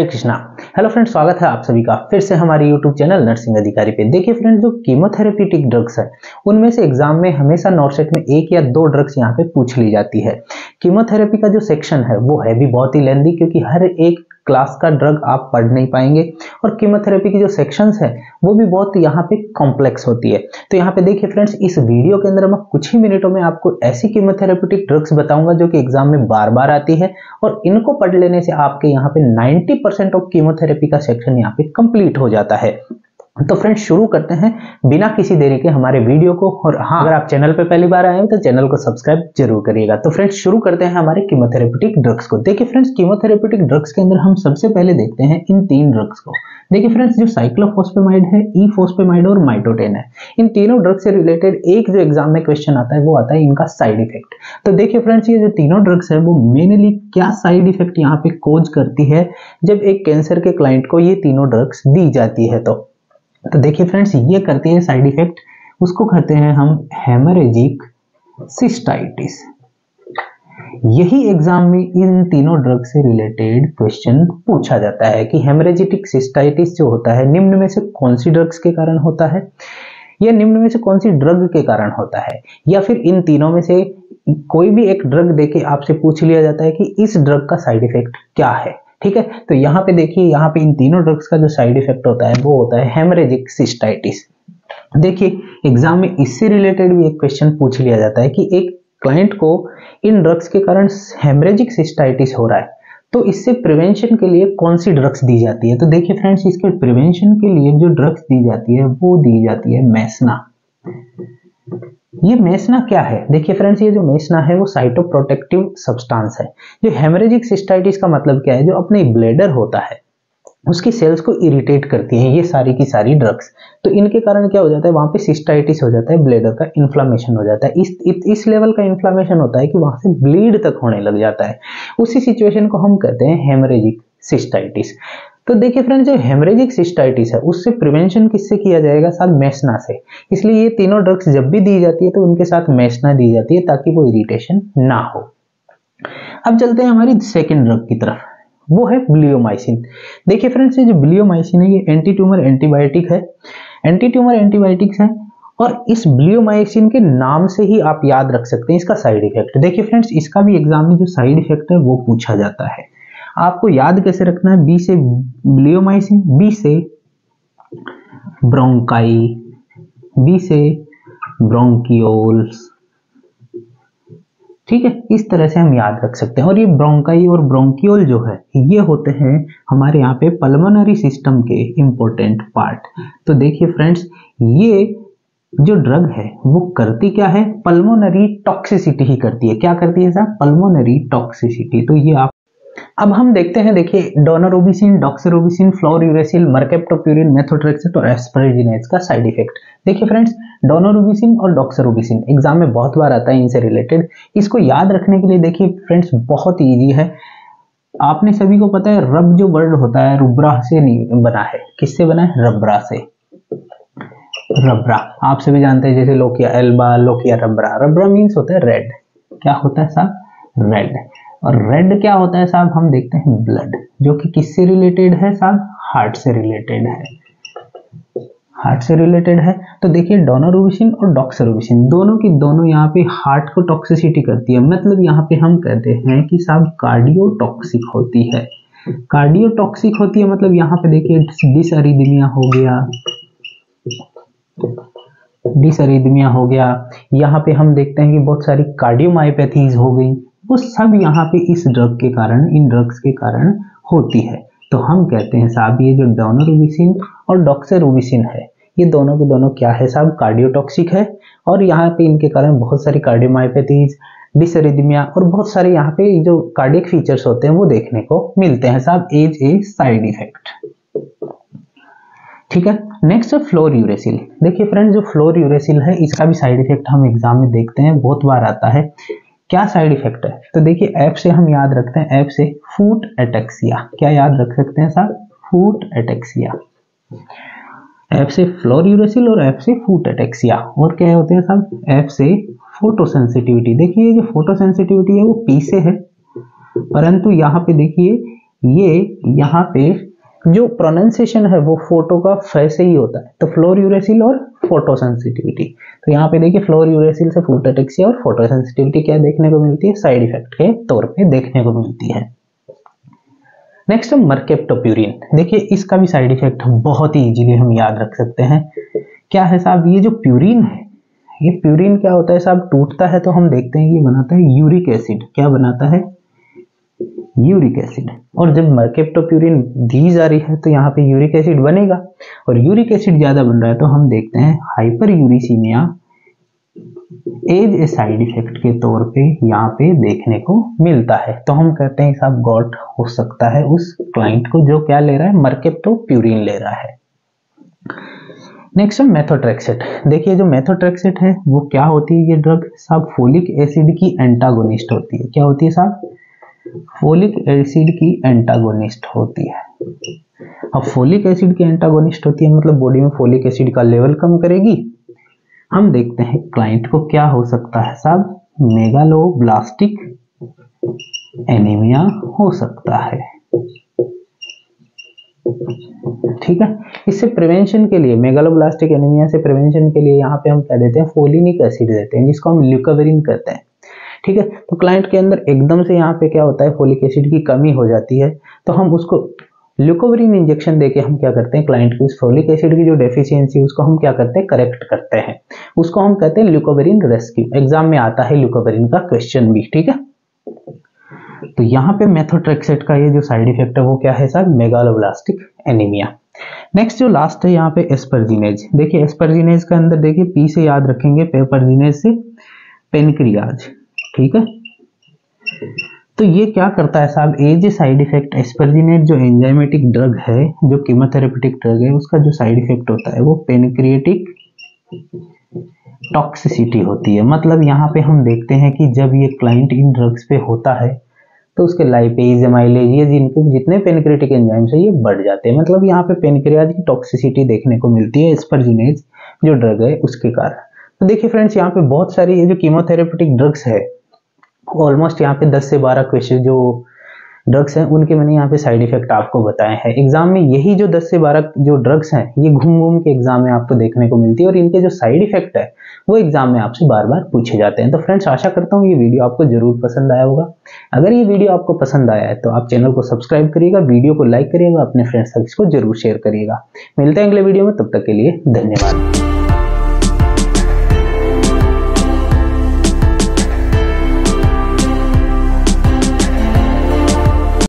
Krishna. Hello friends, स्वागत है आप सभी का फिर से हमारे यूट्यूब चैनल नर्सिंग अधिकारी पे। देखिए फ्रेंड्स, जो कीमोथेरेप्यूटिक ड्रग्स है उनमें से एग्जाम में हमेशा नॉर्सेट में एक या दो ड्रग्स यहाँ पे पूछ ली जाती है। कीमोथेरेपी का जो सेक्शन है वो है भी बहुत ही लेंथी, क्योंकि हर एक क्लास का ड्रग आप पढ़ नहीं पाएंगे, और कीमोथेरेपी की जो सेक्शंस है वो भी बहुत यहाँ पे कॉम्प्लेक्स होती है। तो यहाँ पे देखिए फ्रेंड्स, इस वीडियो के अंदर मैं कुछ ही मिनटों में आपको ऐसी कीमोथेरेप्यूटिक ड्रग्स बताऊंगा जो कि एग्जाम में बार बार आती है, और इनको पढ़ लेने से आपके यहाँ पे 90% ऑफ कीमोथेरेपी का सेक्शन यहाँ पे कंप्लीट हो जाता है। तो फ्रेंड्स, शुरू करते हैं बिना किसी देरी के हमारे वीडियो को। और हाँ, अगर आप चैनल पे पहली बार आए हैं तो चैनल को सब्सक्राइब जरूर करिएगा। तो फ्रेंड्स, शुरू करते हैं हमारे कीमोथेरेप्यूटिक ड्रग्स को। देखिए फ्रेंड्स, कीमोथेरेप्यूटिक ड्रग्स के अंदर हम सबसे पहले देखते हैं इन तीन ड्रग्स को। देखिए फ्रेंड्स, जो साइक्लोफॉस्फेमाइड है, ईफॉस्फेमाइड और माइटोटेन है, इन तीनों ड्रग से रिलेटेड एक जो एग्जाम में क्वेश्चन आता है वो आता है इनका साइड इफेक्ट। तो देखिए फ्रेंड्स, ये जो तीनों ड्रग्स है वो मेनली क्या साइड इफेक्ट यहाँ पे कोज करती है जब एक कैंसर के क्लाइंट को ये तीनों ड्रग्स दी जाती है। तो देखिए फ्रेंड्स, ये करती है साइड इफेक्ट, उसको कहते हैं हम हेमरेजिक सिस्टाइटिस। यही एग्जाम में इन तीनों ड्रग से रिलेटेड क्वेश्चन पूछा जाता है कि हेमरेजिक सिस्टाइटिस जो होता है निम्न में से कौन सी ड्रग्स के कारण होता है, या निम्न में से कौन सी ड्रग के कारण होता है, या फिर इन तीनों में से कोई भी एक ड्रग देके आपसे पूछ लिया जाता है कि इस ड्रग का साइड इफेक्ट क्या है। ठीक है, तो यहाँ पे देखिए, यहाँ पे इन तीनों ड्रग्स का जो साइड इफेक्ट होता है वो होता है हेमरेजिक सिस्टाइटिस। देखिए एग्जाम में इससे रिलेटेड भी एक क्वेश्चन पूछ लिया जाता है कि एक क्लाइंट को इन ड्रग्स के कारण हेमरेजिक सिस्टाइटिस हो रहा है, तो इससे प्रिवेंशन के लिए कौन सी ड्रग्स दी जाती है। तो देखिए फ्रेंड्स, इसके प्रिवेंशन के लिए जो ड्रग्स दी जाती है वो दी जाती है मेसना। ये मेसना क्या है? देखिए फ्रेंड्स, ये जो मेसना है वो साइटोप्रोटेक्टिव सब्सटेंस है। जो हेमरेजिक सिस्टाइटिस का मतलब क्या है, जो अपने ब्लेडर होता है उसकी सेल्स को इरिटेट करती है ये सारी की सारी ड्रग्स। तो इनके कारण क्या हो जाता है, वहां पे सिस्टाइटिस हो जाता है, ब्लेडर का इन्फ्लामेशन हो जाता है। इस लेवल का इन्फ्लामेशन होता है कि वहां से ब्लीड तक होने लग जाता है। उसी सिचुएशन को हम कहते हैं हेमरेजिक सिस्टाइटिस। तो देखिए फ्रेंड्स, जो हेमरेजिक सिस्टाइटिस है उससे प्रिवेंशन किससे किया जाएगा? साथ मेसना से। इसलिए ये तीनों ड्रग्स जब भी दी जाती है तो उनके साथ मेसना दी जाती है ताकि वो इरिटेशन ना हो। अब चलते हैं हमारी सेकेंड ड्रग की तरफ, वो है ब्लियोमाइसिन। देखिए फ्रेंड्स, ये जो ब्लियोमाइसिन है ये एंटी ट्यूमर एंटीबायोटिक है, एंटी ट्यूमर एंटीबायोटिक्स है, और इस ब्लियोमाइसिन के नाम से ही आप याद रख सकते हैं इसका साइड इफेक्ट। देखिए फ्रेंड्स, इसका भी एग्जाम में जो साइड इफेक्ट है वो पूछा जाता है। आपको याद कैसे रखना है? बी से ब्लियोमाइसिन, बी से ब्रोंकाई, बी से ब्रोंकियोल्स। ठीक है, इस तरह से हम याद रख सकते हैं। और ये ब्रोंकाई और ब्रोंकियोल जो है ये होते हैं हमारे यहाँ पे पल्मोनरी सिस्टम के इंपॉर्टेंट पार्ट। तो देखिए फ्रेंड्स, ये जो ड्रग है वो करती क्या है? पल्मोनरी टॉक्सिसिटी ही करती है। क्या करती है साहब? Pulmonary toxicity. तो ये आप अब हम देखते हैं। देखिए डोनारोबिसिन, डॉक्सरोबिसिन, फ्लोरयूरेसिल, मर्केप्टोप्यूरिन, मेथोट्रेक्सेट और एस्परजिनेज का साइड इफेक्ट। देखिए फ्रेंड्स, डोनारोबिसिन और डॉक्सरोबिसिन एग्जाम में बहुत बार आता है इनसे रिलेटेड। इसको याद रखने के लिए देखिए फ्रेंड्स बहुत इजी है। आपने सभी को पता है रब जो वर्ड होता है रुब्रा से नहीं बना है। किससे बना है? रब्रा से। रब्रा आप सभी जानते हैं, जैसे लोकिया एल्बा, लोकिया रब्रा। रब्रा मीन्स होता है रेड। क्या होता है साहब? रेड। और रेड क्या होता है साहब? हम देखते हैं ब्लड, जो कि किससे रिलेटेड है साहब? हार्ट से रिलेटेड है। हार्ट से रिलेटेड है। तो देखिए डोनारोबिसिन और डॉक्सरोबिसिन दोनों की दोनों यहाँ पे हार्ट को टॉक्सिसिटी करती है। मतलब यहाँ पे हम कहते हैं कि साहब कार्डियोटॉक्सिक होती है। कार्डियोटॉक्सिक होती है मतलब यहाँ पे देखिए डिसअरिथमिया हो गया, डिसअरिथमिया हो गया। यहाँ पे हम देखते हैं कि बहुत सारी कार्डियोमायोपैथीज हो गई। वो सब यहाँ पे इस ड्रग के कारण, इन ड्रग्स के कारण होती है। तो हम कहते हैं साहब ये जो डोनारोबिसिन और डॉक्सरोबिसिन है ये दोनों के दोनों क्या है साहब? कार्डियोटॉक्सिक है। और यहाँ पे इनके कारण बहुत सारी कार्डियोमायोपैथीज, डिसअरिथमिया और बहुत सारे यहाँ पे जो कार्डियक फीचर्स होते हैं वो देखने को मिलते हैं साहब एज ए साइड इफेक्ट। ठीक है, नेक्स्ट है फ्लोरयूरेसिल। देखिए फ्रेंड्स, जो फ्लोरयूरेसिल है इसका भी साइड इफेक्ट हम एग्जाम में देखते हैं, बहुत बार आता है। क्या साइड इफेक्ट है? तो देखिए एफ से हम याद रखते हैं, एफ से फूट एटेक्सिया। क्या याद रख सकते हैं साहब? फूट एटेक्सिया। एफ से फ्लोरयूरेसिल और एफ से फूट एटेक्सिया। और क्या होते हैं साहब? एफ से फोटोसेंसिटिविटी। देखिए जो फोटोसेंसिटिविटी है वो पी से है, परंतु यहाँ पे देखिए ये यहाँ पे जो प्रोनाउंसिएशन है वो फोटो का फ से ही होता है, तो फ्लोरयूरेसिल और फोटो सेंसिटिविटी। तो यहाँ पे देखिए फ्लोरयूरेसिल से फूड अटेक्सिया और फोटो सेंसिटिविटी क्या देखने को मिलती है, साइड इफेक्ट के तौर पे देखने को मिलती है। नेक्स्ट है मर्केप्टोप्यूरिन। देखिए इसका भी साइड इफेक्ट बहुत ही इजीली हम याद रख सकते हैं। क्या है साहब, ये जो प्यूरिन है, ये प्यूरिन क्या होता है साहब, टूटता है तो हम देखते हैं ये बनाता है यूरिक एसिड। क्या बनाता है, यूरिक एसिड। और जब मर्केप्टोप्यूरिन दी जा रही है तो यहाँ पे यूरिक एसिड बनेगा, और यूरिक एसिड ज्यादा बन रहा है तो हम देखते हैं hyperuricaemia as a side effect के तौर पे यहाँ पे देखने को मिलता है। तो हम कहते हैं साहब गॉट हो सकता है उस क्लाइंट को जो क्या ले रहा है, मर्केप्टोप्यूरिन ले रहा है। नेक्स्ट है मेथोट्रेक्सेट। देखिए जो मेथोट्रेक्सेट है वो क्या होती है, ये ड्रग साहब फोलिक एसिड की एंटागोनिस्ट होती है। क्या होती है साहब, फोलिक एसिड की एंटागोनिस्ट होती है। अब फोलिक एसिड की एंटागोनिस्ट होती है मतलब बॉडी में फोलिक एसिड का लेवल कम करेगी। हम देखते हैं क्लाइंट को क्या हो सकता है साहब, मेगालोब्लास्टिक एनीमिया हो सकता है। ठीक है, इससे प्रिवेंशन के लिए, मेगालोब्लास्टिक एनीमिया से प्रिवेंशन के लिए यहाँ पे हम क्या देते हैं, फोलिनिक एसिड देते हैं जिसको हम ल्यूकोवेरिन कहते हैं। ठीक है, तो क्लाइंट के अंदर एकदम से यहाँ पे क्या होता है, फोलिक एसिड की कमी हो जाती है, तो हम उसको ल्यूकोवेरिन इंजेक्शन देके हम क्या करते हैं, क्लाइंट की उस फोलिक एसिड की जो डेफिशिएंसी उसको हम क्या करते हैं, करेक्ट करते हैं। उसको हम कहते हैं ल्यूकोवेरिन रेस्क्यू। एग्जाम में आता है ल्यूकोवेरिन का क्वेश्चन भी। ठीक है, तो यहाँ पे मेथोट्रेक्सेट का ये जो साइड इफेक्ट है वो क्या है साहब, मेगालोब्लास्टिक एनीमिया। नेक्स्ट जो लास्ट है यहाँ पे एस्परजिनेज। देखिए एस्परजिनेज का अंदर देखिए पी से याद रखेंगे, पेपरजिनेज से पेनक्रियाज। ठीक है, तो ये क्या करता है साहब, एज साइड इफेक्ट एस्परजिनेट जो एंजाइमेटिक ड्रग है, जो कीमोथेरेपेटिक ड्रग है, उसका जो साइड इफेक्ट होता है वो पेनक्रिएटिक टॉक्सिसिटी होती है। मतलब यहाँ पे हम देखते हैं कि जब ये क्लाइंट इन ड्रग्स पे होता है तो उसके लाइपेज, एमाइलेज, ये जितने पेनक्रिएटिक एंजाइम्स है ये बढ़ जाते हैं। मतलब यहाँ पे पेनक्रियाज की टॉक्सिसिटी देखने को मिलती है एस्परजिनेज जो ड्रग है उसके कारण। तो देखिए फ्रेंड्स, यहाँ पे बहुत सारी ये जो कीमोथेरेपेटिक ड्रग्स है, ऑलमोस्ट यहाँ पे 10 से 12 क्वेश्चन जो ड्रग्स हैं उनके मैंने यहाँ पे साइड इफेक्ट आपको बताए हैं। एग्जाम में यही जो 10 से 12 जो ड्रग्स हैं ये घूम घूम के एग्जाम में आपको देखने को मिलती है, और इनके जो साइड इफेक्ट है वो एग्जाम में आपसे बार बार पूछे जाते हैं। तो फ्रेंड्स, आशा करता हूँ ये वीडियो आपको जरूर पसंद आया होगा। अगर ये वीडियो आपको पसंद आया है तो आप चैनल को सब्सक्राइब करिएगा, वीडियो को लाइक करिएगा, अपने फ्रेंड्स तक इसको जरूर शेयर करिएगा। मिलते हैं अगले वीडियो में, तब तक के लिए धन्यवाद।